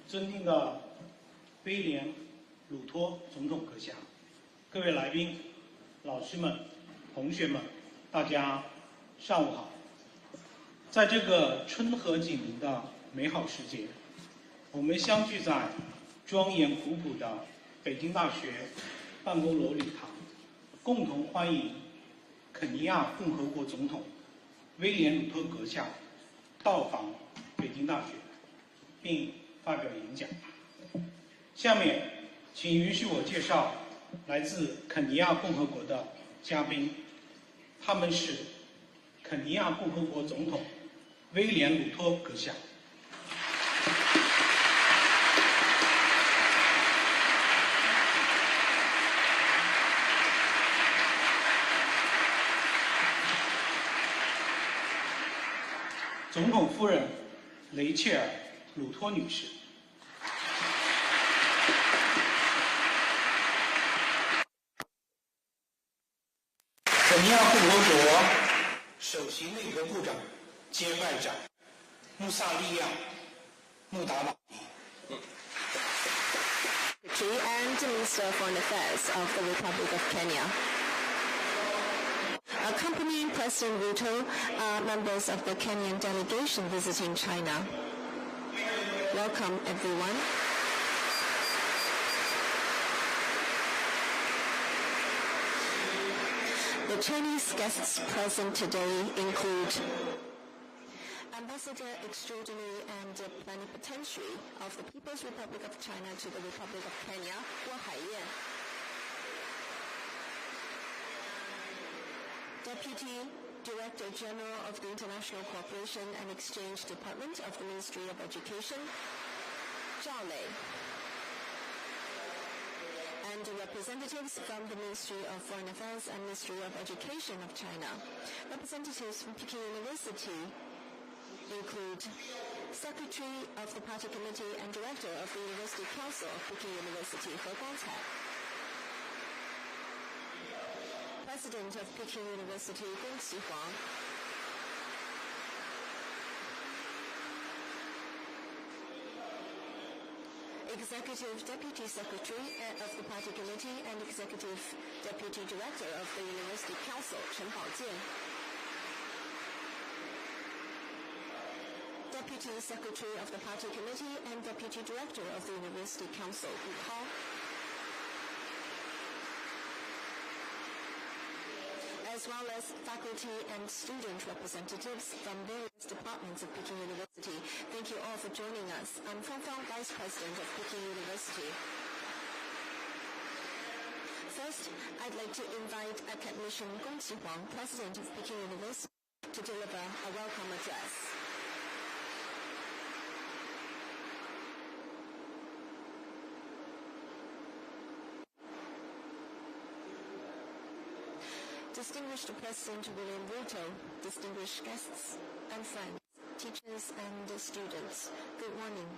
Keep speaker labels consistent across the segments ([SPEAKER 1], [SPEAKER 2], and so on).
[SPEAKER 1] 尊敬的威廉·鲁托总统阁下，各位来宾、老师们、同学们，大家上午好。在这个春和景明的美好时节，我们相聚在庄严古朴的北京大学办公楼礼堂，共同欢迎肯尼亚共和国总统威廉·鲁托阁下到访北京大学，并发表演讲。下面，请允许我介绍来自肯尼亚共和国的嘉宾，他们是肯尼亚共和国总统威廉·鲁托阁下。总统夫人雷切尔·鲁托女士。肯尼亚共和国首席内阁部长兼外长穆萨利亚·穆达瓦迪。
[SPEAKER 2] And Minister of Foreign Affairs of the Republic of Kenya. Accompanying President Ruto are members of the Kenyan delegation visiting China. Welcome, everyone. The Chinese guests present today include Ambassador Extraordinary and Plenipotentiary of the People's Republic of China to the Republic of Kenya, Guo Haiyan. Deputy Director General of the International Cooperation and Exchange Department of the Ministry of Education, Zhao Lei. And representatives from the Ministry of Foreign Affairs and Ministry of Education of China. Representatives from Peking University include Secretary of the Party Committee and Director of the University Council of Peking University, He Guangcai. President of Peking University, Gong Xihuang. Executive Deputy Secretary of the Party Committee and Executive Deputy Director of the University Council, Chen Baojian. Deputy Secretary of the Party Committee and Deputy Director of the University Council, Wu Hao. As well as faculty and student representatives from various departments of Peking University. Thank you all for joining us. I'm Fang Fang, Vice President of Peking University. First, I'd like to invite Academician Gong Xihuang, President of Peking University, to deliver a welcome address. Distinguished President William Ruto, distinguished guests and friends, teachers and students, good morning.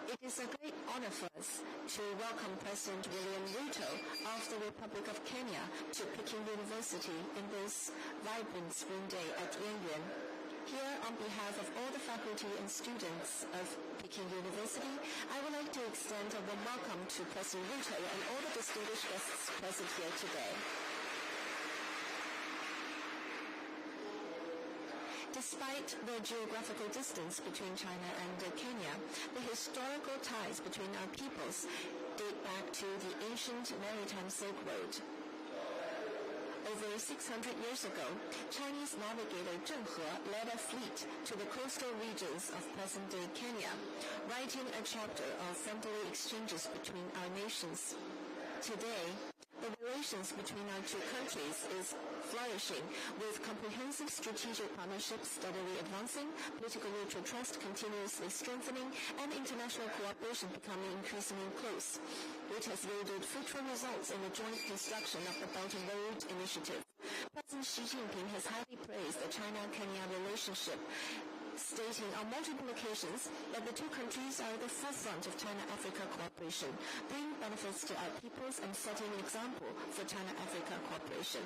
[SPEAKER 2] It is a great honor for us to welcome President William Ruto of the Republic of Kenya to Peking University in this vibrant spring day at Yuanyuan. Here, on behalf of all the faculty and students of Peking University, I would like to extend a warm welcome to President Ruto and all the distinguished guests present here today. Despite the geographical distance between China and Kenya, the historical ties between our peoples date back to the ancient maritime Silk Road. Over 600 years ago, Chinese navigator Zheng He led a fleet to the coastal regions of present-day Kenya, writing a chapter of friendly exchanges between our nations. Today, the relations between our two countries is flourishing, with comprehensive strategic partnerships steadily advancing, political mutual trust continuously strengthening, and international cooperation becoming increasingly close, which has yielded fruitful results in the joint construction of the Belt and Road Initiative. President Xi Jinping has highly praised the China-Kenya relationship, stating on multiple occasions that the two countries are at the forefront of China-Africa cooperation, bringing benefits to our peoples and setting an example for China-Africa cooperation.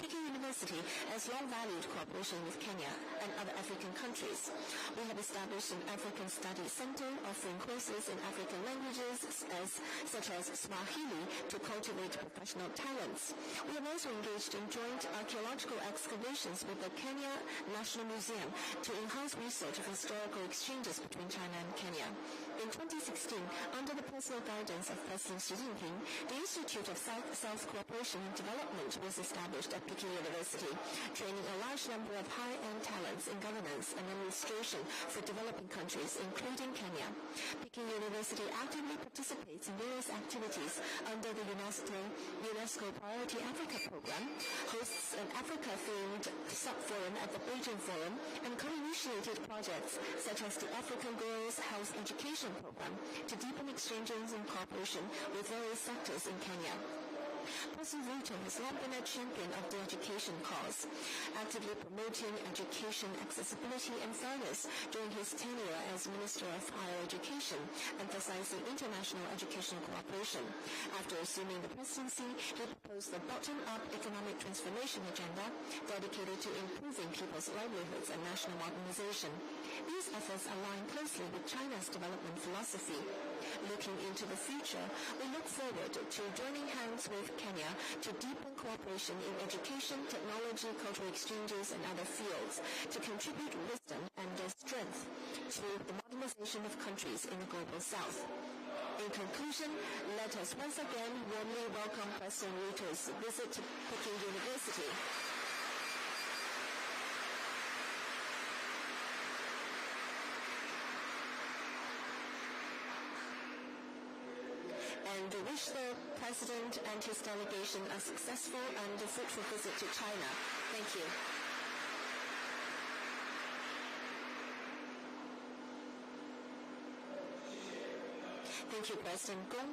[SPEAKER 2] Peking University has long valued cooperation with Kenya and other African countries. We have established an African Studies Center offering courses in African languages such as Swahili to cultivate professional talents. We have also engaged in joint archaeological excavations with the Kenya National Museum to enhance research of historical exchanges between China and Kenya. In 2016, under the personal guidance of President Xi Jinping, the Institute of South Cooperation and Development was established at Peking University, training a large number of high-end talents in governance and administration for developing countries, including Kenya. Peking University actively participates in various activities under the UNESCO Priority Africa Program, hosts an Africa-themed sub-forum at the Beijing Forum, and co-initiated projects such as the African Girls Health Education Program to deepen exchanges and cooperation with various sectors in Kenya. President Ruto has long been a champion of the education cause, actively promoting education accessibility and fairness during his tenure as Minister of Higher Education, emphasizing international education cooperation. After assuming the presidency, he proposed the bottom-up economic transformation agenda dedicated to improving people's livelihoods and national modernization. These efforts align closely with China's development philosophy. Looking into the future, we look forward to joining hands with Kenya to deepen cooperation in education, technology, cultural exchanges, and other fields to contribute wisdom and strength to the modernization of countries in the global south. In conclusion, let us once again warmly welcome President Ruto's visit to Peking University. And wish the President and his delegation a successful and fruitful visit to China. Thank you. Thank you, President Gong.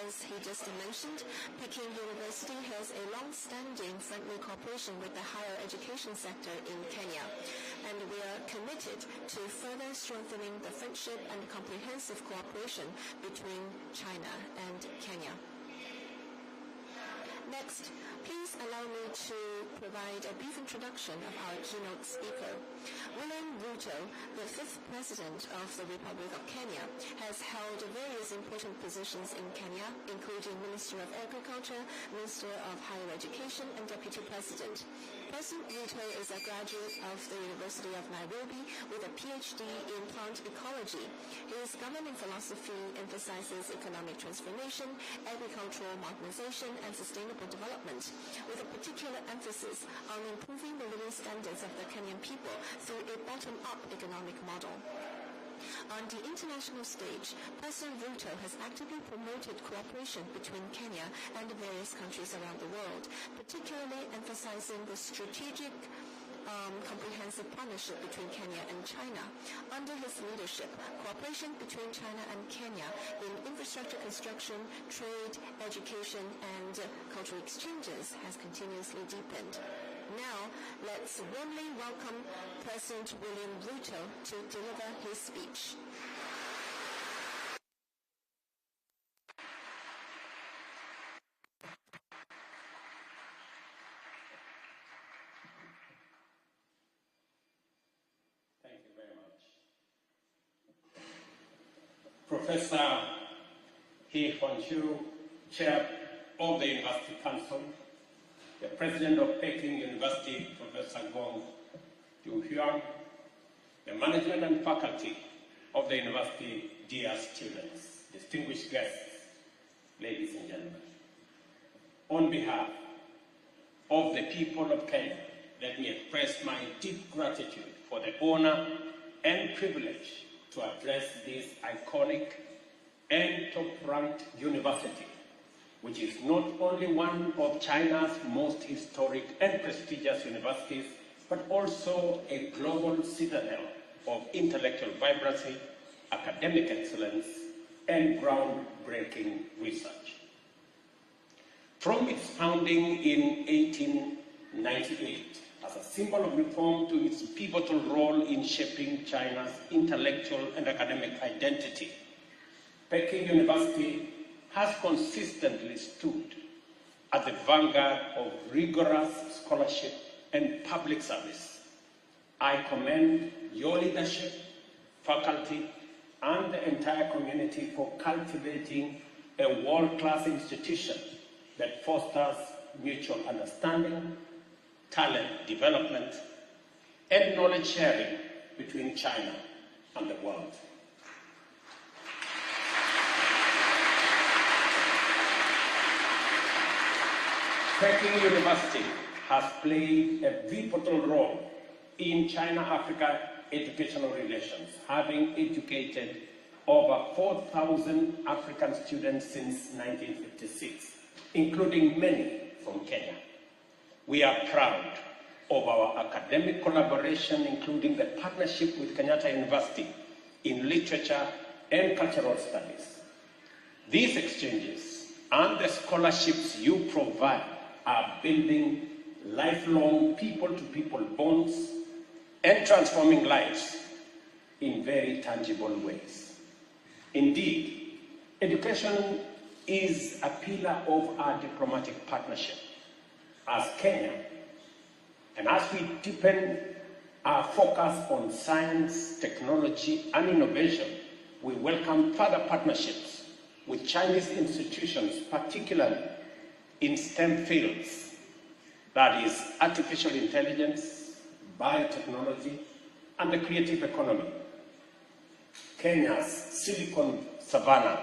[SPEAKER 2] As he just mentioned, Peking University has a long-standing friendly cooperation with the higher education sector in Kenya, and we are committed to further strengthening the friendship and comprehensive cooperation between China and Kenya. Next, please allow me to provide a brief introduction of our keynote speaker. William Ruto, the fifth president of the Republic of Kenya, has held various important positions in Kenya, including Minister of Agriculture, Minister of Higher Education, and Deputy President. President Ruto is a graduate of the University of Nairobi with a PhD in plant ecology. His governing philosophy emphasizes economic transformation, agricultural modernization, and sustainable development, with a particular emphasis on improving the living standards of the Kenyan people through a bottom-up economic model. On the international stage, President Ruto has actively promoted cooperation between Kenya and various countries around the world, particularly emphasizing the strategic comprehensive partnership between Kenya and China. Under his leadership, cooperation between China and Kenya in infrastructure construction, trade, education, and cultural exchanges has continuously deepened. Now, let's warmly welcome President William Ruto to deliver his speech.
[SPEAKER 3] Professor He Huanshu, Chair of the University Council, the President of Peking University, Professor Gong Juhyuan, the management and faculty of the university, dear students, distinguished guests, ladies and gentlemen. On behalf of the people of Kenya, let me express my deep gratitude for the honor and privilege to address this iconic and top-ranked university, which is not only one of China's most historic and prestigious universities, but also a global citadel of intellectual vibrancy, academic excellence, and groundbreaking research. From its founding in 1898, as a symbol of reform to its pivotal role in shaping China's intellectual and academic identity, Peking University has consistently stood at the vanguard of rigorous scholarship and public service. I commend your leadership, faculty, and the entire community for cultivating a world-class institution that fosters mutual understanding, talent development, and knowledge sharing between China and the world. Peking University has played a pivotal role in China-Africa educational relations, having educated over 4,000 African students since 1956, including many from Kenya. We are proud of our academic collaboration, including the partnership with Kenyatta University in literature and cultural studies. These exchanges and the scholarships you provide are building lifelong people-to-people bonds and transforming lives in very tangible ways. Indeed, education is a pillar of our diplomatic partnership. As Kenya, and as we deepen our focus on science, technology, and innovation, we welcome further partnerships with Chinese institutions, particularly in STEM fields, that is, artificial intelligence, biotechnology, and the creative economy. Kenya's Silicon Savannah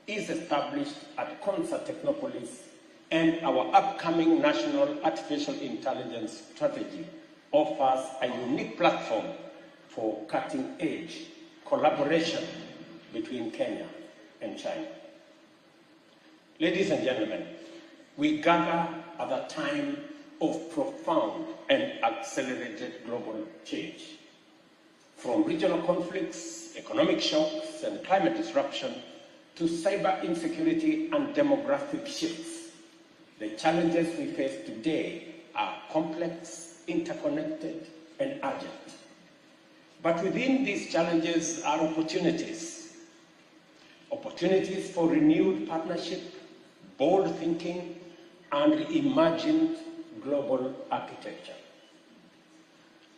[SPEAKER 3] is established at Concert Technopolis, and our upcoming National Artificial Intelligence Strategy offers a unique platform for cutting-edge collaboration between Kenya and China. Ladies and gentlemen, we gather at a time of profound and accelerated global change. From regional conflicts, economic shocks, and climate disruption, to cyber insecurity and demographic shifts, the challenges we face today are complex, interconnected, and urgent. But within these challenges are opportunities. Opportunities for renewed partnership, bold thinking, and reimagined global architecture.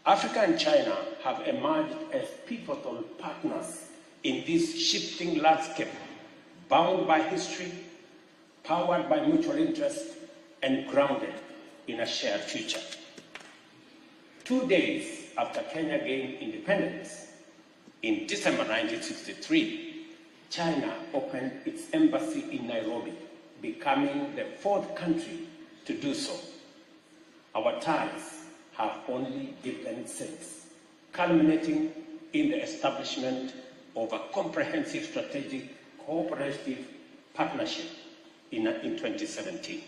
[SPEAKER 3] Africa and China have emerged as pivotal partners in this shifting landscape, bound by history, powered by mutual interest, and grounded in a shared future. 2 days after Kenya gained independence, in December 1963, China opened its embassy in Nairobi, becoming the 4th country to do so. Our ties have only deepened since, culminating in the establishment of a comprehensive strategic cooperative partnership in 2017.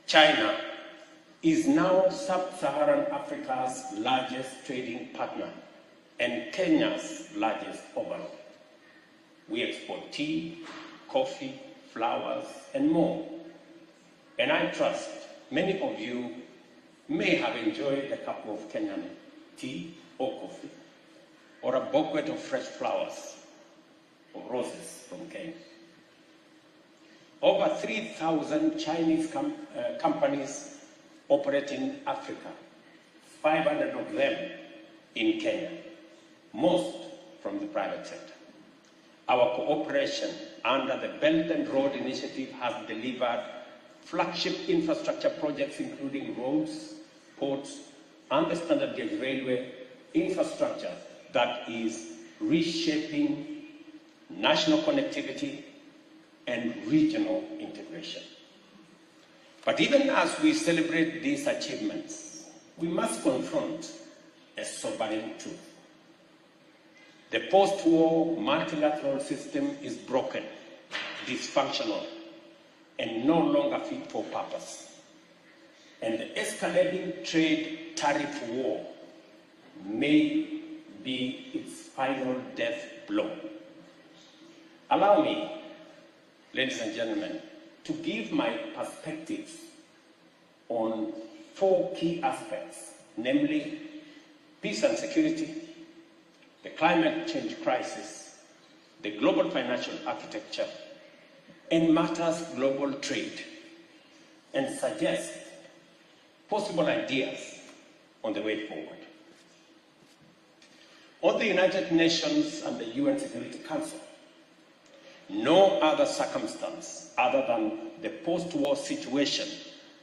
[SPEAKER 3] China is now Sub-Saharan Africa's largest trading partner and Kenya's largest overall. We export tea, coffee, flowers, and more. And I trust many of you may have enjoyed a cup of Kenyan tea or coffee, or a bouquet of fresh flowers or roses from Kenya. Over 3,000 Chinese companies operate in Africa, 500 of them in Kenya, most from the private sector. our cooperation under the Belt and Road Initiative has delivered flagship infrastructure projects including roads, ports, and the standard gauge railway infrastructure that is reshaping national connectivity and regional integration. But even as we celebrate these achievements, we must confront a sobering truth. The post-war multilateral system is broken, dysfunctional, and no longer fit for purpose. And the escalating trade tariff war may be its final death blow. Allow me, ladies and gentlemen, to give my perspectives on 4 key aspects, namely peace and security, the climate change crisis, the global financial architecture, and matters global trade, and suggest possible ideas on the way forward. On the United Nations and the UN Security Council, no other circumstance other than the post-war situation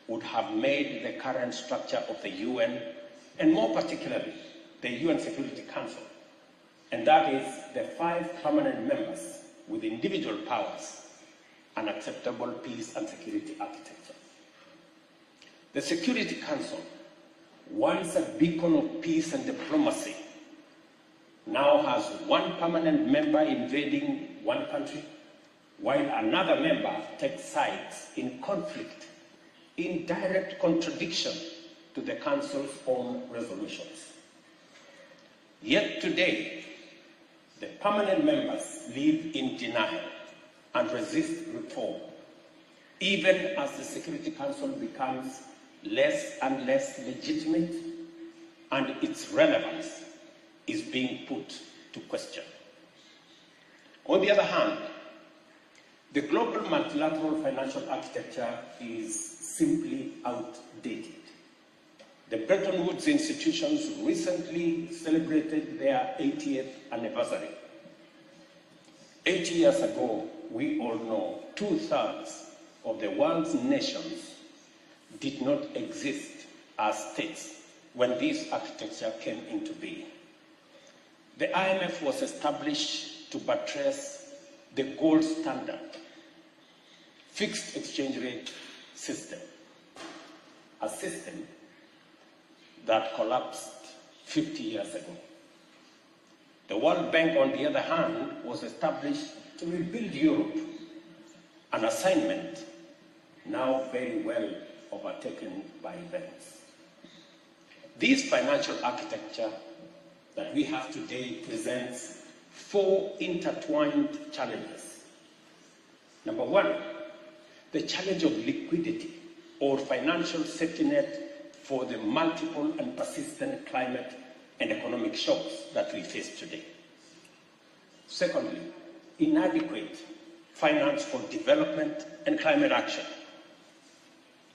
[SPEAKER 3] would have made the current structure of the UN, and more particularly, the UN Security Council, and that is the 5 permanent members with individual powers, an acceptable peace and security architecture. The Security Council, once a beacon of peace and diplomacy, now has 1 permanent member invading one country, while another member takes sides in conflict, in direct contradiction to the Council's own resolutions. Yet today, the permanent members live in denial and resist reform, even as the Security Council becomes less and less legitimate and its relevance is being put to question. On the other hand, the global multilateral financial architecture is simply outdated. The Bretton Woods institutions recently celebrated their 80th anniversary. 80 years ago, we all know 2/3 of the world's nations did not exist as states when this architecture came into being. The IMF was established to buttress the gold standard, fixed exchange rate system, a system that collapsed 50 years ago. The World Bank, on the other hand, was established to rebuild Europe, an assignment now very well overtaken by events. This financial architecture that we have today presents 4 intertwined challenges. Number 1, the challenge of liquidity or financial safety net for the multiple and persistent climate and economic shocks that we face today. Secondly, inadequate finance for development and climate action.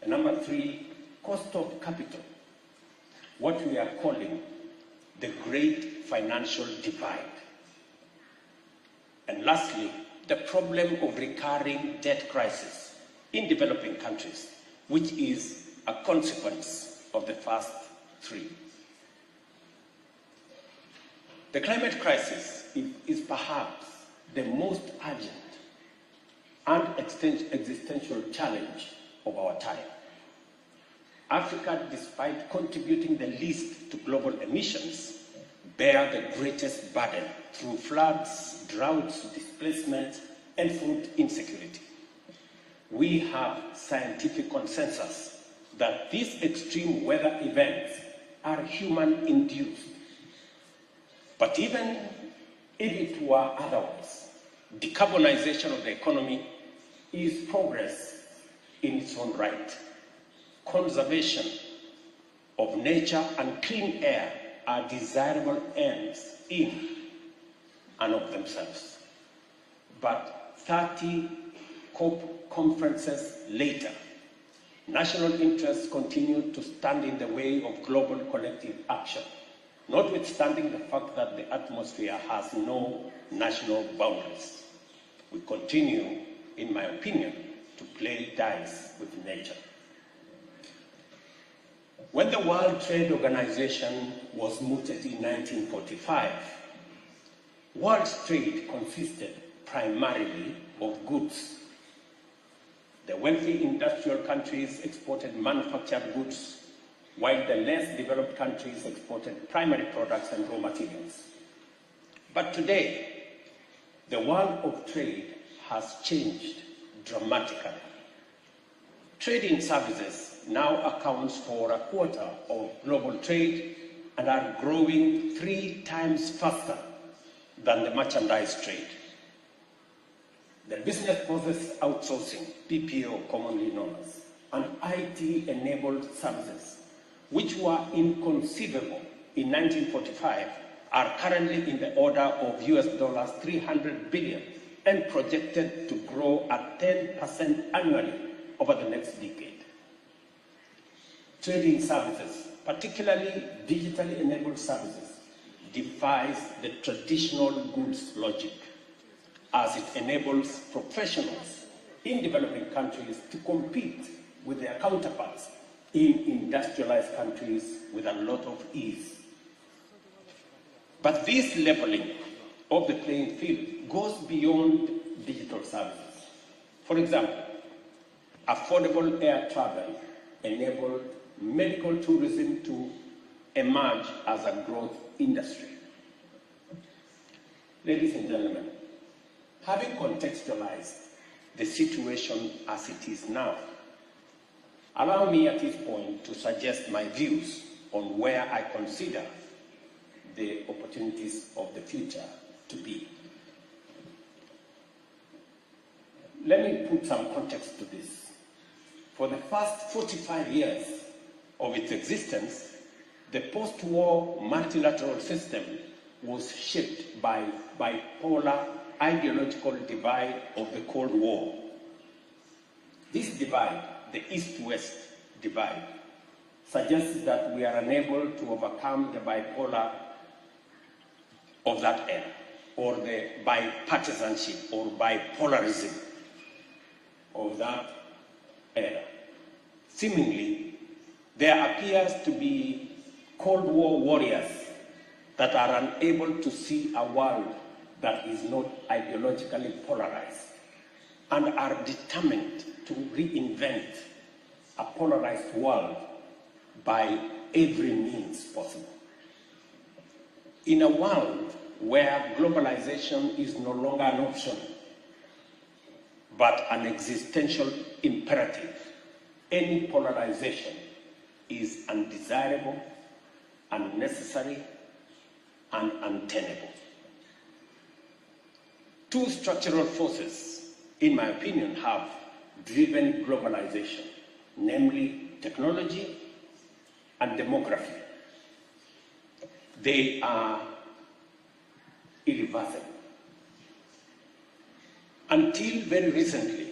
[SPEAKER 3] And number 3, cost of capital, what we are calling the great financial divide. And lastly, the problem of recurring debt crisis in developing countries, which is a consequence of the first 3. The climate crisis is perhaps the most urgent and existential challenge of our time. Africa, despite contributing the least to global emissions, bear the greatest burden through floods, droughts, displacement, and food insecurity. We have scientific consensus that these extreme weather events are human-induced. But even if it were otherwise, decarbonization of the economy is progress in its own right. Conservation of nature and clean air are desirable ends in and of themselves. But 30 COP conferences later, national interests continue to stand in the way of global collective action, notwithstanding the fact that the atmosphere has no national boundaries. We continue, in my opinion, to play dice with nature. When the World Trade Organization was mooted in 1945, world trade consisted primarily of goods. The wealthy industrial countries exported manufactured goods, while the less developed countries exported primary products and raw materials. But today, the world of trade has changed dramatically. Trade in services now accounts for a quarter of global trade and are growing 3 times faster than the merchandise trade. The business process outsourcing, BPO commonly known as, and IT-enabled services, which were inconceivable in 1945, are currently in the order of US dollars 300 billion and projected to grow at 10% annually over the next decade. Trade in services, particularly digitally enabled services, defies the traditional goods logic, as it enables professionals in developing countries to compete with their counterparts in industrialized countries with a lot of ease. But this leveling of the playing field goes beyond digital services. For example, affordable air travel enabled medical tourism to emerge as a growth industry. Ladies and gentlemen, having contextualized the situation as it is now, allow me at this point to suggest my views on where I consider the opportunities of the future to be. Let me put some context to this. For the first 45 years of its existence, the post-war multilateral system was shaped by bipolar ideological divide of the Cold War. This divide, the East-West divide, suggests that we are unable to overcome the bipolar of that era, or the bipartisanship or bipolarism of that era. Seemingly, there appears to be Cold War warriors that are unable to see a world that is not ideologically polarized and are determined to reinvent a polarized world by every means possible. In a world where globalization is no longer an option, but an existential imperative, any polarization is undesirable, unnecessary, and untenable. 2 structural forces, in my opinion, have driven globalization, namely technology and demography. They are irreversible. Until very recently,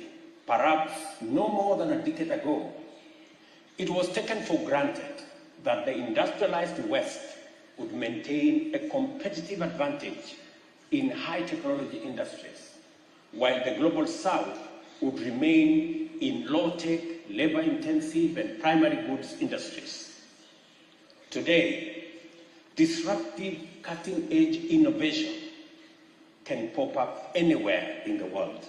[SPEAKER 3] perhaps no more than a decade ago, it was taken for granted that the industrialized West would maintain a competitive advantage in high technology industries, while the global South would remain in low-tech, labor-intensive, and primary goods industries. Today, disruptive, cutting-edge innovation can pop up anywhere in the world.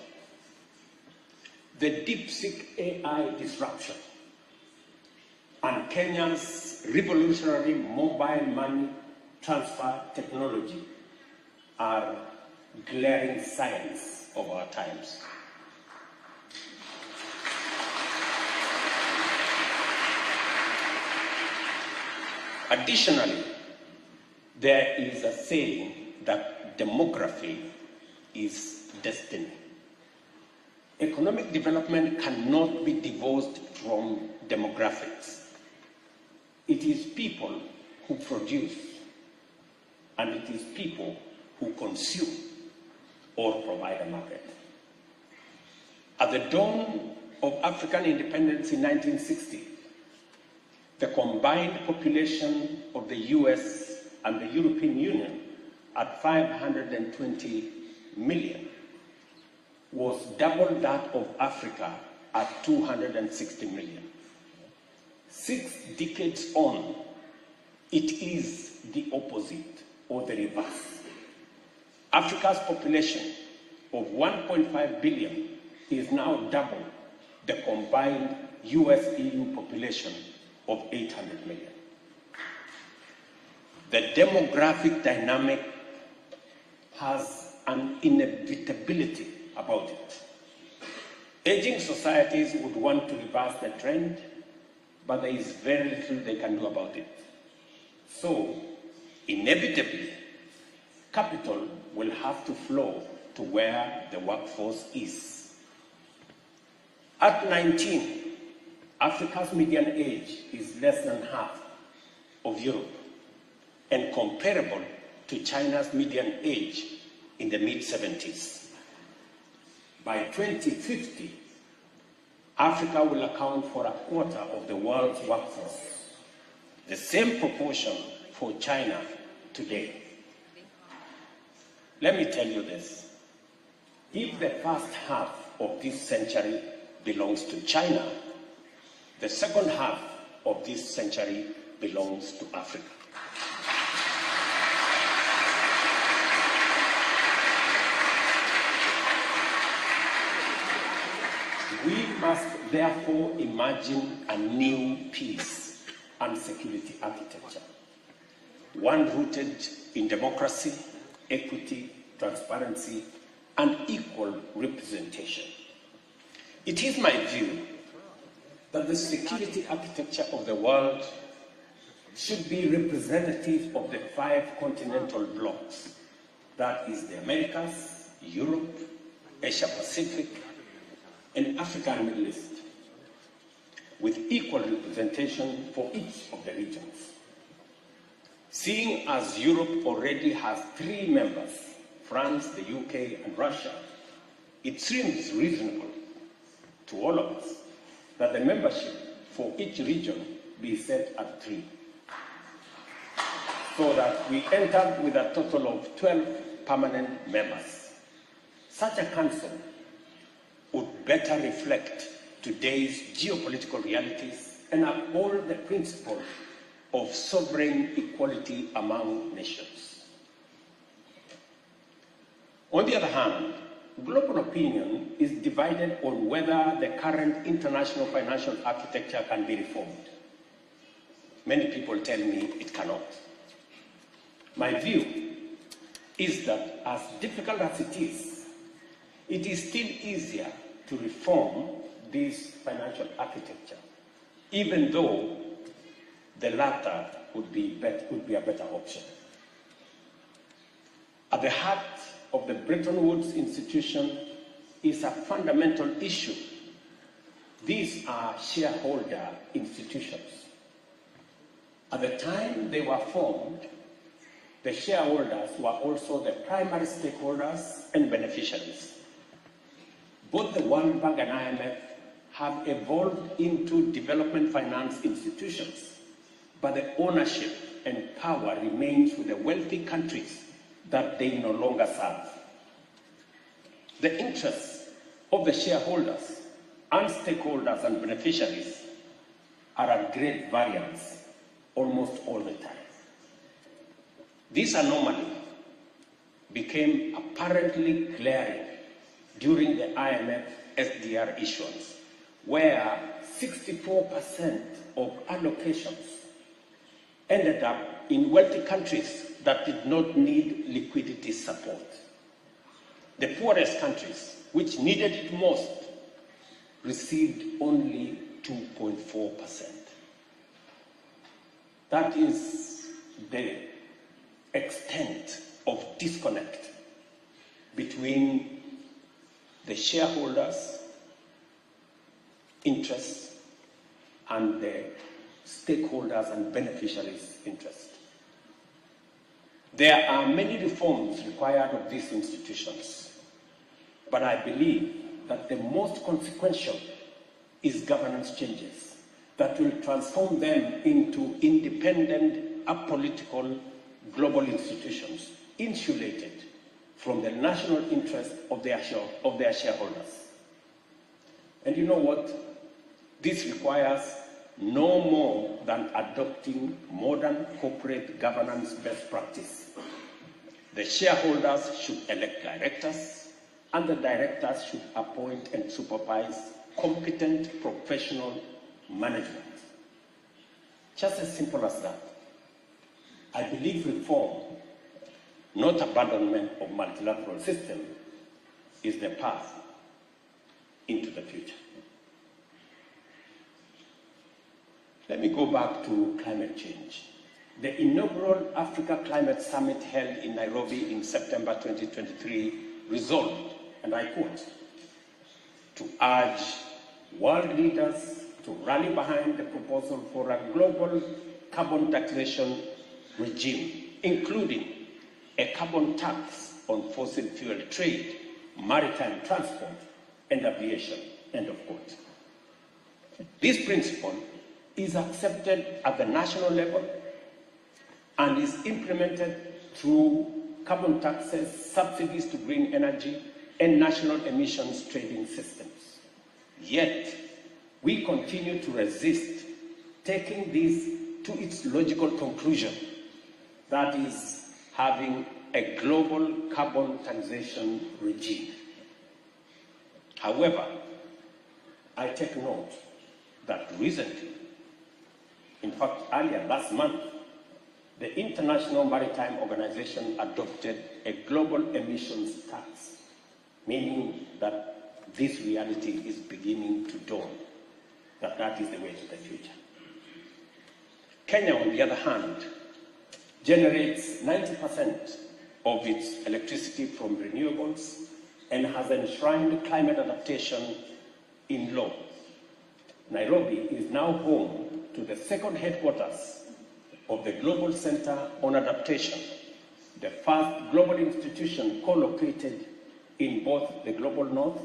[SPEAKER 3] The DeepSeek AI disruption and Kenya's revolutionary mobile money transfer technology are glaring signs of our times. Additionally, there is a saying that demography is destiny. Economic development cannot be divorced from demographics. It is people who produce, and it is people who consume or provide a market. At the dawn of African independence in 1960, the combined population of the US and the European Union at 520 million was double that of Africa at 260 million. 6 decades on, it is the opposite or the reverse. Africa's population of 1.5 billion is now double the combined US-EU population of 800 million. The demographic dynamic has an inevitability about it. Aging societies would want to reverse the trend, but there is very little they can do about it. So, inevitably, capital will have to flow to where the workforce is. At 19, Africa's median age is less than half of Europe and comparable to China's median age in the mid-70s. By 2050, Africa will account for a quarter of the world's workforce, the same proportion for China today. Let me tell you this. If the first half of this century belongs to China, the second half of this century belongs to Africa. We must therefore imagine a new peace and security architecture, one rooted in democracy, equity, transparency, and equal representation. It is my view that the security architecture of the world should be representative of the 5 continental blocks. That is the Americas, Europe, Asia Pacific, and Africa and Middle East, with equal representation for each of the regions. Seeing as Europe already has 3 members, France, the UK, and Russia, it seems reasonable to all of us that the membership for each region be set at 3, so that we end up with a total of 12 permanent members. Such a council would better reflect today's geopolitical realities and uphold the principle of sovereign equality among nations. On the other hand, global opinion is divided on whether the current international financial architecture can be reformed. Many people tell me it cannot. My view is that as difficult as it is still easier to reform this financial architecture, even though the latter would be a better option. At the heart of the Bretton Woods institution is a fundamental issue. These are shareholder institutions. At the time they were formed, the shareholders were also the primary stakeholders and beneficiaries. Both the World Bank and IMF have evolved into development finance institutions, but the ownership and power remains with the wealthy countries that they no longer serve. The interests of the shareholders and stakeholders and beneficiaries are at great variance almost all the time. This anomaly became apparently glaring during the IMF SDR issuance, where 64% of allocations ended up in wealthy countries that did not need liquidity support. The poorest countries, which needed it most, received only 2.4%. That is the extent of disconnect between the shareholders' interests and the stakeholders and beneficiaries' interests. There are many reforms required of these institutions, but I believe that the most consequential is governance changes that will transform them into independent, apolitical, global institutions insulated from the national interest of their shareholders. And you know what? This requires no more than adopting modern corporate governance best practice. The shareholders should elect directors, and the directors should appoint and supervise competent professional management. Just as simple as that. I believe reform, not abandonment of multilateral system, is the path into the future. Let me go back to climate change. The inaugural Africa Climate Summit held in Nairobi in September 2023 resolved, and I quote, to urge world leaders to rally behind the proposal for a global carbon taxation regime, including a carbon tax on fossil fuel trade, maritime transport, and aviation, end of quote. This principle is accepted at the national level and is implemented through carbon taxes, subsidies to green energy, and national emissions trading systems. Yet, we continue to resist taking this to its logical conclusion, that is, having a global carbon taxation regime. However, I take note that recently, in fact earlier last month, the International Maritime Organization adopted a global emissions tax, meaning that this reality is beginning to dawn, that is the way to the future. Kenya, on the other hand, generates 90% of its electricity from renewables and has enshrined climate adaptation in law. Nairobi is now home to the second headquarters of the Global Center on Adaptation, the first global institution co-located in both the Global North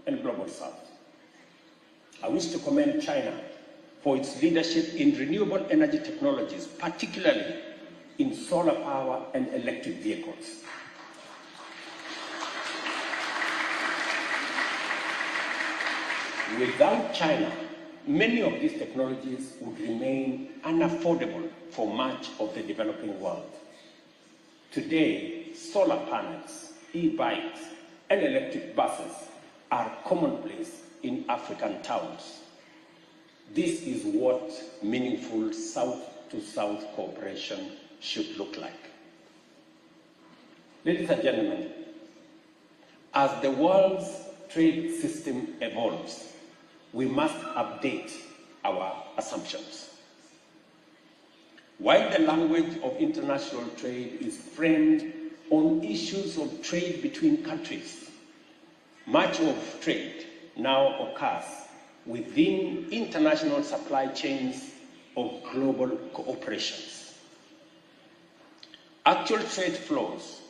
[SPEAKER 3] and Global South. I wish to commend China for its leadership in renewable energy technologies, particularly in solar power and electric vehicles. Without China, many of these technologies would remain unaffordable for much of the developing world. Today, solar panels, e-bikes, and electric buses are commonplace in African towns. This is what meaningful South-to-South cooperation should look like. Ladies and gentlemen, as the world's trade system evolves, we must update our assumptions. While the language of international trade is framed on issues of trade between countries, much of trade now occurs within international supply chains of global cooperations. Actual trade flows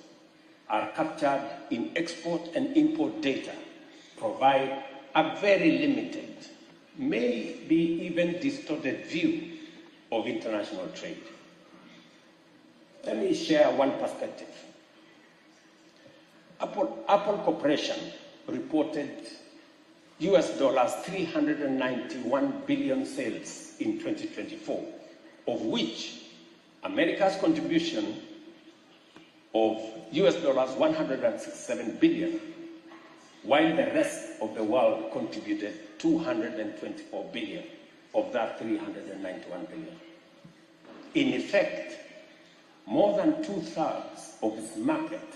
[SPEAKER 3] are captured in export and import data, provide a very limited, maybe even distorted view of international trade. Let me share one perspective. Apple Corporation reported US dollars 391 billion sales in 2024, of which America's contribution of US dollars 167 billion, while the rest of the world contributed 224 billion of that 391 billion. In effect, more than 2/3 of its market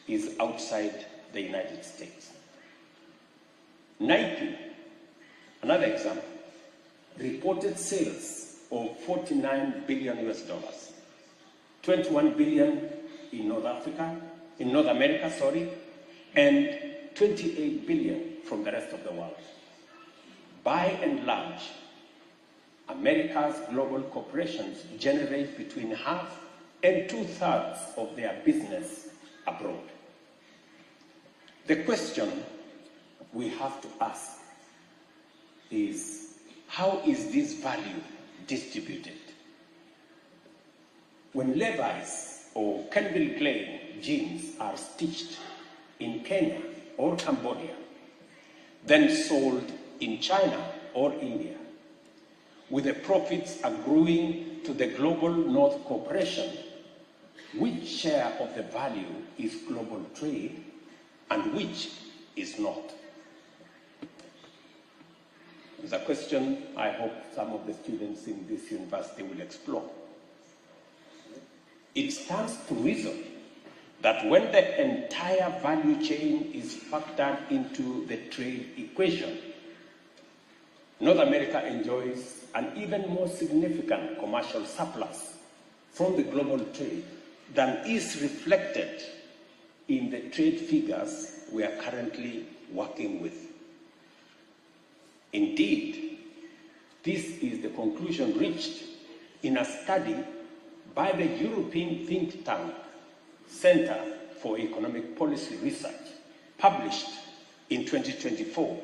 [SPEAKER 3] is outside the United States. Nike, another example, reported sales of 49 billion US dollars, 21 billion in North America, and 28 billion from the rest of the world. By and large, America's global corporations generate between half and 2/3 of their business abroad. The question we have to ask is, how is this value distributed? When Levi's or Calvin Klein jeans are stitched in Kenya or Cambodia, then sold in China or India, with the profits accruing to the Global North Corporation, which share of the value is global trade and which is not? It's a question I hope some of the students in this university will explore. It stands to reason that when the entire value chain is factored into the trade equation, North America enjoys an even more significant commercial surplus from the global trade than is reflected in the trade figures we are currently working with. Indeed, this is the conclusion reached in a study by the European think tank Center for Economic Policy Research, published in 2024,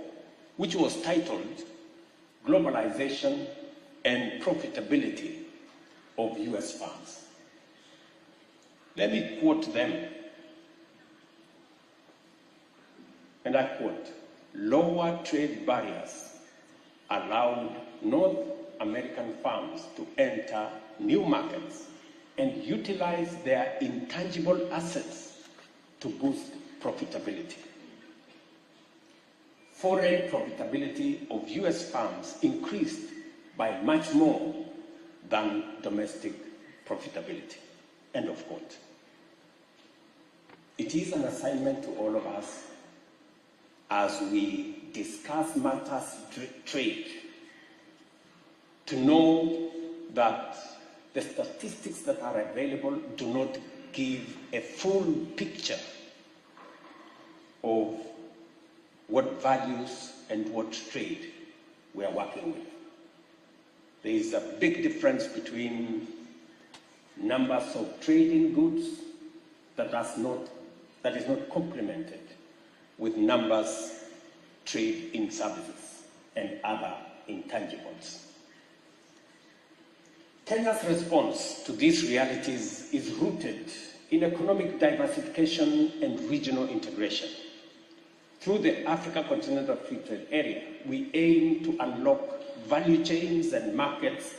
[SPEAKER 3] which was titled Globalization and Profitability of US Firms. Let me quote them. And I quote, "Lower trade barriers allowed North American firms to enter new markets and utilize their intangible assets to boost profitability. Foreign profitability of US firms increased by much more than domestic profitability." End of quote. It is an assignment to all of us as we discuss matters trade to know that the statistics that are available do not give a full picture of what values and what trade we are working with. There is a big difference between numbers of trading goods that is not complemented with numbers trade in services and other intangibles. Kenya's response to these realities is rooted in economic diversification and regional integration. Through the Africa Continental Free Trade Area, we aim to unlock value chains and markets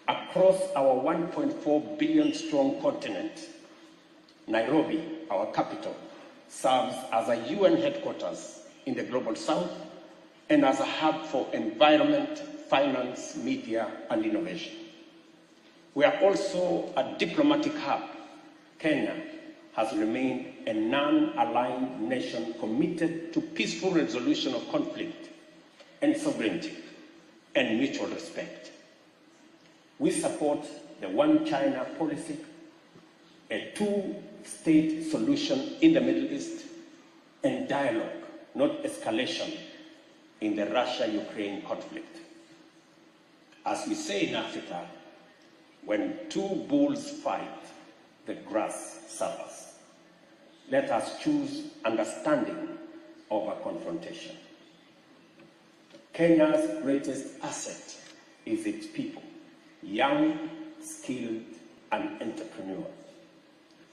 [SPEAKER 3] across our 1.4 billion strong continent. Nairobi, our capital, serves as a UN headquarters in the Global South and as a hub for environment, finance, media, and innovation. We are also a diplomatic hub. Kenya has remained a non-aligned nation committed to peaceful resolution of conflict and sovereignty and mutual respect. We support the One China policy, a two-state solution in the Middle East, and dialogue, not escalation, in the Russia-Ukraine conflict. As we say in Africa, when two bulls fight, the grass suffers. Let us choose understanding over confrontation. Kenya's greatest asset is its people, young, skilled, and entrepreneurial.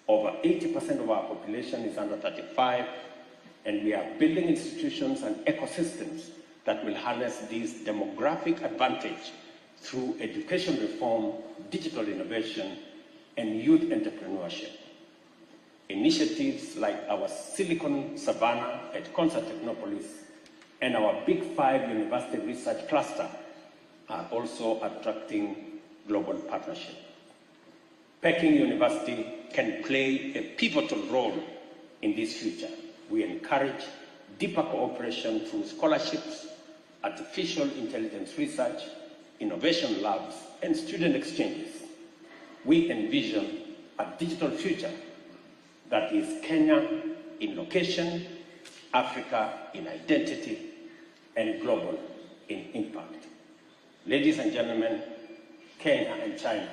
[SPEAKER 3] Over 80% of our population is under 35, and we are building institutions and ecosystems that will harness this demographic advantage through education reform, digital innovation, and youth entrepreneurship. Initiatives like our Silicon Savannah at Concert Technopolis and our Big Five University Research Cluster are also attracting global partnership. Peking University can play a pivotal role in this future. We encourage deeper cooperation through scholarships, artificial intelligence research, innovation labs, and student exchanges. We envision a digital future that is Kenya in location, Africa in identity, and global in impact. Ladies and gentlemen, Kenya and China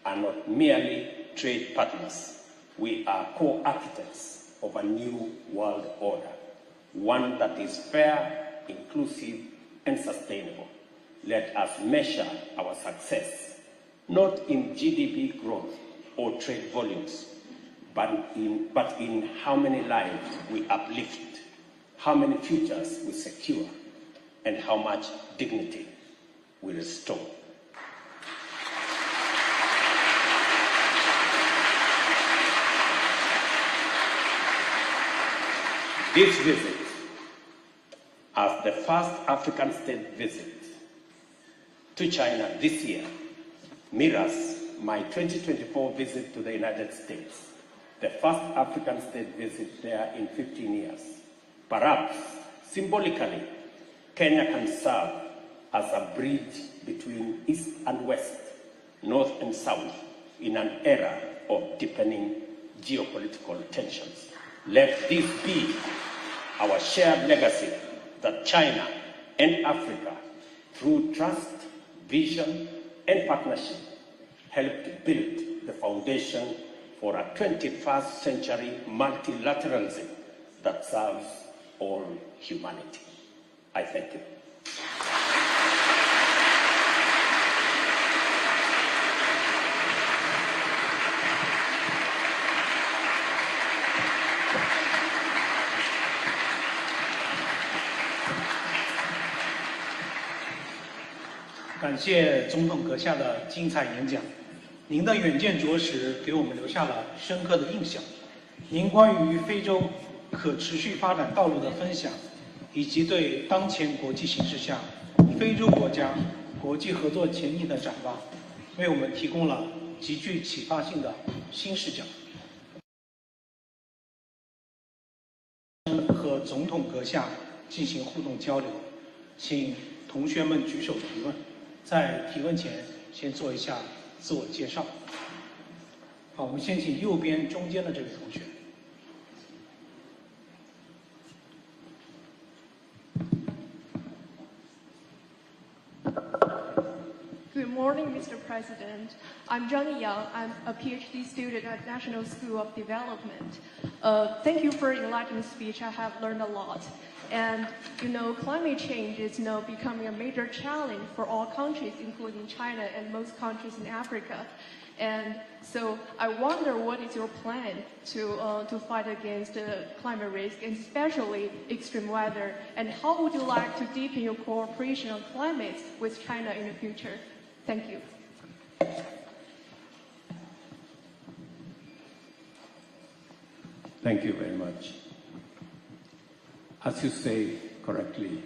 [SPEAKER 3] are not merely trade partners. We are co-architects of a new world order, one that is fair, inclusive, and sustainable. Let us measure our success not in GDP growth or trade volumes, but in how many lives we uplift, how many futures we secure, and how much dignity we restore. This visit, as the first African state visit to China this year, mirrors my 2024 visit to the United States, the first African state visit there in 15 years. Perhaps, symbolically, Kenya can serve as a bridge between East and West, North and South, in an era of deepening geopolitical tensions. Let this be our shared legacy that China and Africa, through trust, vision, and partnership, helped build the foundation for a 21st century multilateralism that serves all humanity. I thank you.
[SPEAKER 1] 感谢总统阁下的精彩演讲，您的远见卓识给我们留下了深刻的印象。您关于非洲可持续发展道路的分享，以及对当前国际形势下非洲国家国际合作前景的展望，为我们提供了极具启发性的新视角。和总统阁下进行互动交流，请同学们举手提问。在提问前，先做一下自我介绍。好，我们先请右边中间的这位同学。
[SPEAKER 4] Good morning, Mr. President. I'm Zhang Yang. I'm a PhD student at National School of Development. Thank you for the enlightening speech. I have learned a lot. And, climate change is now becoming a major challenge for all countries, including China and most countries in Africa. And so I wonder what is your plan to fight against climate risk, and especially extreme weather, and how would you like to deepen your cooperation on climate with China in the future? Thank you.
[SPEAKER 3] Thank you very much. As you say correctly,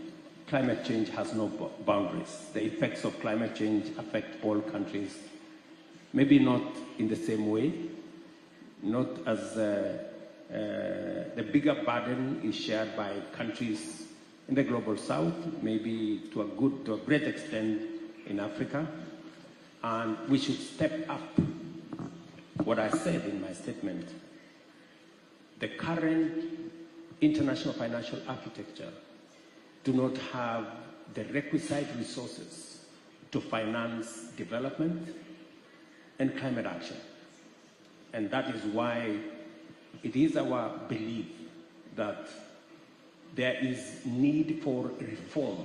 [SPEAKER 3] climate change has no boundaries. The effects of climate change affect all countries, maybe not in the same way, not as the bigger burden is shared by countries in the global south, maybe to a great extent in Africa, and we should step up what I said in my statement. The current international financial architecture do not have the requisite resources to finance development and climate action. And that is why it is our belief that there is need for reform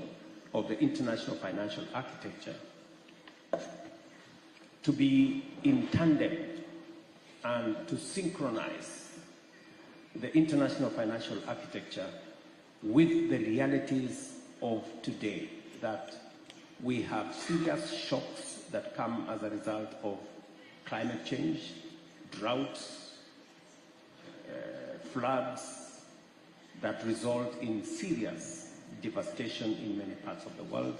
[SPEAKER 3] of the international financial architecture to be in tandem and to synchronize the international financial architecture with the realities of today, that we have serious shocks that come as a result of climate change, droughts, floods that result in serious devastation in many parts of the world,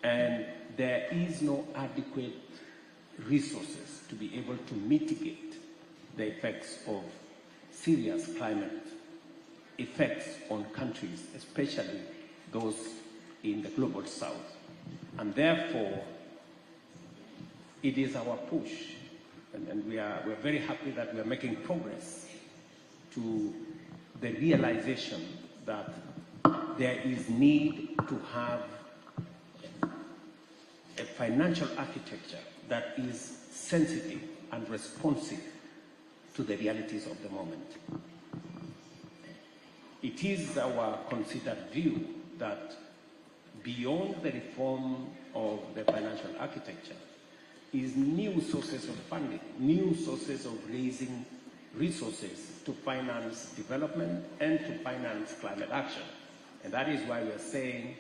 [SPEAKER 3] and there is no adequate resources to be able to mitigate the effects of serious climate effects on countries, especially those in the global south. And therefore, it is our push, and we're very happy that we are making progress to the realization that there is need to have a financial architecture that is sensitive and responsive to the realities of the moment. It is our considered view that beyond the reform of the financial architecture, is new sources of funding, new sources of raising resources to finance development and to finance climate action. And that is why we're saying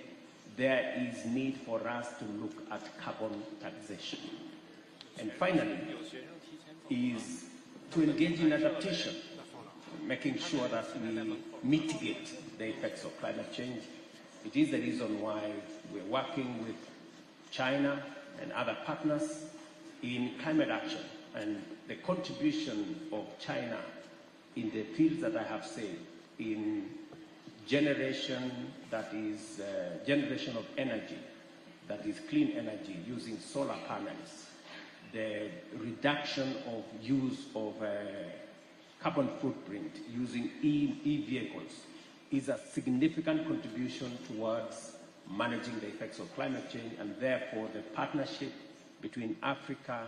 [SPEAKER 3] there is need for us to look at carbon taxation. And finally, is to engage in adaptation, making sure that we mitigate the effects of climate change. It is the reason why we're working with China and other partners in climate action, and the contribution of China in the fields that I have said, in generation that is generation of energy, that is clean energy using solar panels, the reduction of use of carbon footprint using e-vehicles is a significant contribution towards managing the effects of climate change, and therefore the partnership between Africa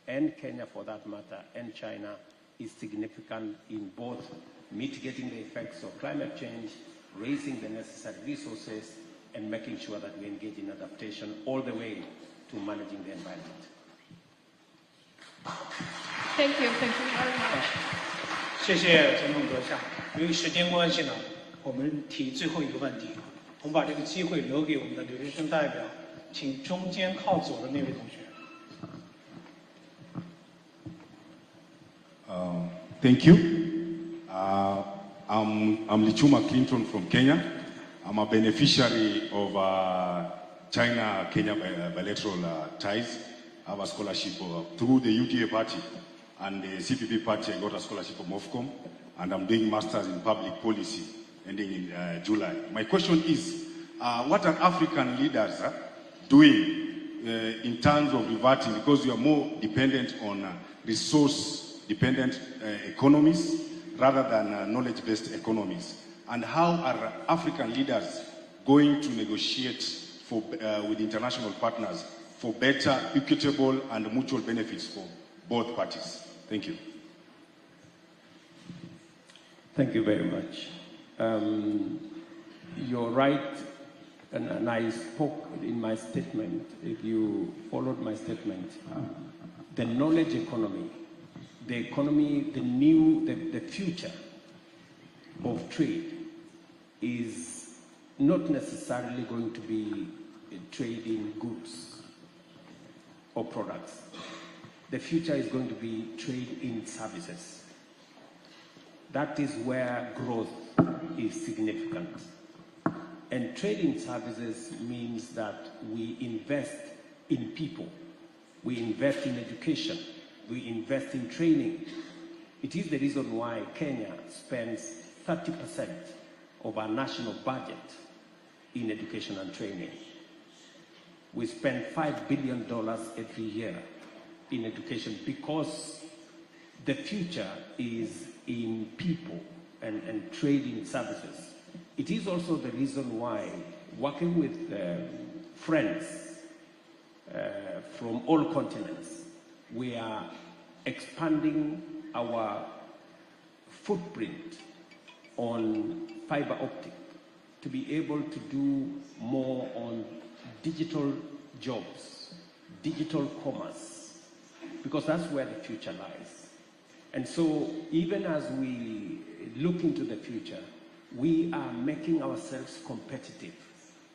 [SPEAKER 3] and Kenya, for that matter, and China is significant in both mitigating the effects of climate change, raising the necessary resources, and making sure that we engage in adaptation all the way to managing the environment.
[SPEAKER 4] Thank you very much.
[SPEAKER 1] 谢谢总统阁下。由于时间关系呢，我们提最后一个问题，我们把这个机会留给我们的留学生代表，请中间靠左的那位同学。
[SPEAKER 5] Thank you. I'm Lichuma Clinton from Kenya. I'm a beneficiary of China-Kenya bilateral ties. I have a scholarship through the UDA party and the CPP party. I got a scholarship from MOFCOM, and I'm doing masters in public policy ending in July. My question is, what are African leaders doing in terms of reverting, because we are more dependent on resource-dependent economies rather than knowledge-based economies? And how are African leaders going to negotiate with international partners for better, equitable, and mutual benefits for both parties? Thank you.
[SPEAKER 3] Thank you very much. You're right, and I spoke in my statement, if you followed my statement, the knowledge economy, the economy, the future of trade is not necessarily going to be trading goods or products. The future is going to be trade in services. That is where growth is significant. And trade in services means that we invest in people, we invest in education, we invest in training. It is the reason why Kenya spends 30% of our national budget in education and training. We spend $5 billion every year in education because the future is in people and trading services. It is also the reason why, working with friends from all continents, we are expanding our footprint on fiber optic to be able to do more on digital jobs, digital commerce, because that's where the future lies. And so even as we look into the future, we are making ourselves competitive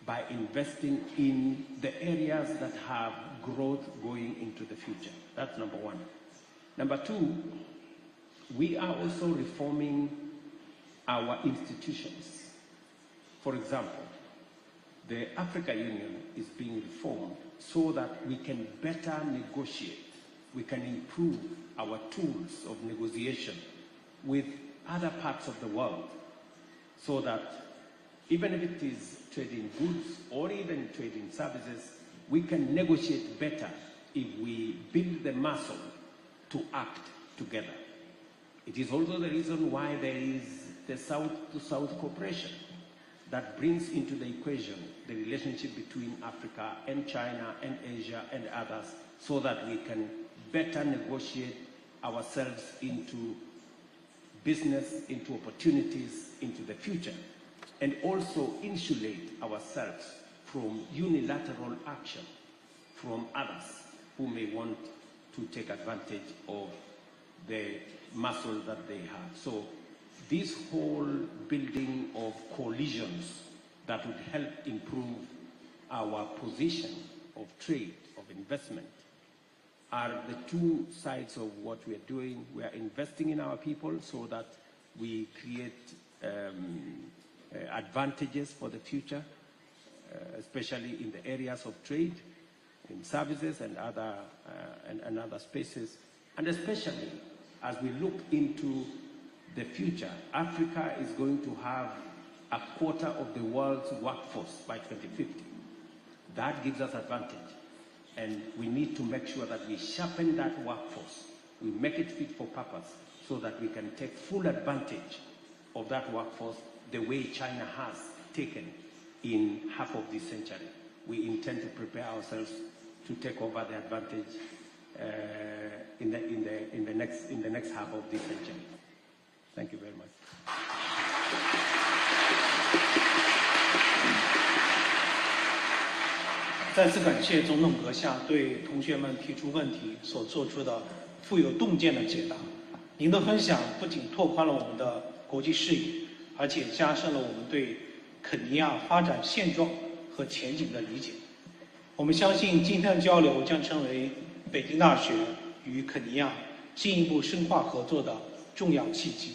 [SPEAKER 3] by investing in the areas that have growth going into the future. That's number one. Number two, we are also reforming our institutions. For example, the Africa Union is being reformed so that we can better negotiate, we can improve our tools of negotiation with other parts of the world, so that even if it is trading goods or even trading services, we can negotiate better if we build the muscle to act together. It is also the reason why there is the South-to-South cooperation that brings into the equation the relationship between Africa and China and Asia and others, so that we can better negotiate ourselves into business, into opportunities, into the future, and also insulate ourselves from unilateral action from others, who may want to take advantage of the muscle that they have. So this whole building of coalitions that would help improve our position of trade, of investment, are the two sides of what we are doing. We are investing in our people so that we create advantages for the future, especially in the areas of trade, in services and other spaces. And especially as we look into the future, Africa is going to have a quarter of the world's workforce by 2050. That gives us advantage. And we need to make sure that we sharpen that workforce. We make it fit for purpose so that we can take full advantage of that workforce the way China has taken in half of this century. We intend to prepare ourselves to take over the advantage in the next half of this century. Thank you very much.
[SPEAKER 1] 再次感谢总统阁下对同学们提出问题所做出的富有洞见的解答。您的分享不仅拓宽了我们的国际视野，而且加深了我们对肯尼亚发展现状和前景的理解。我们相信今天的交流将成为北京大学与肯尼亚进一步深化合作的重要契机。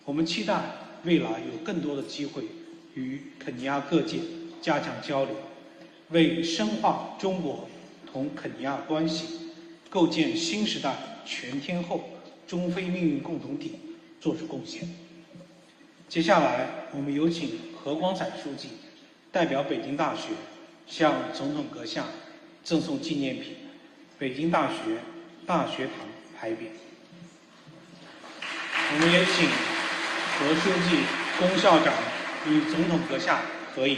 [SPEAKER 1] 我们期待未来有更多的机会与肯尼亚各界加强交流，为深化中国同肯尼亚关系、构建新时代全天候中非命运共同体做出贡献。接下来，我们有请何光彩书记代表北京大学向总统阁下赠送纪念品——北京大学大学堂牌匾。我们也请何书记、龚校长与总统阁下合影。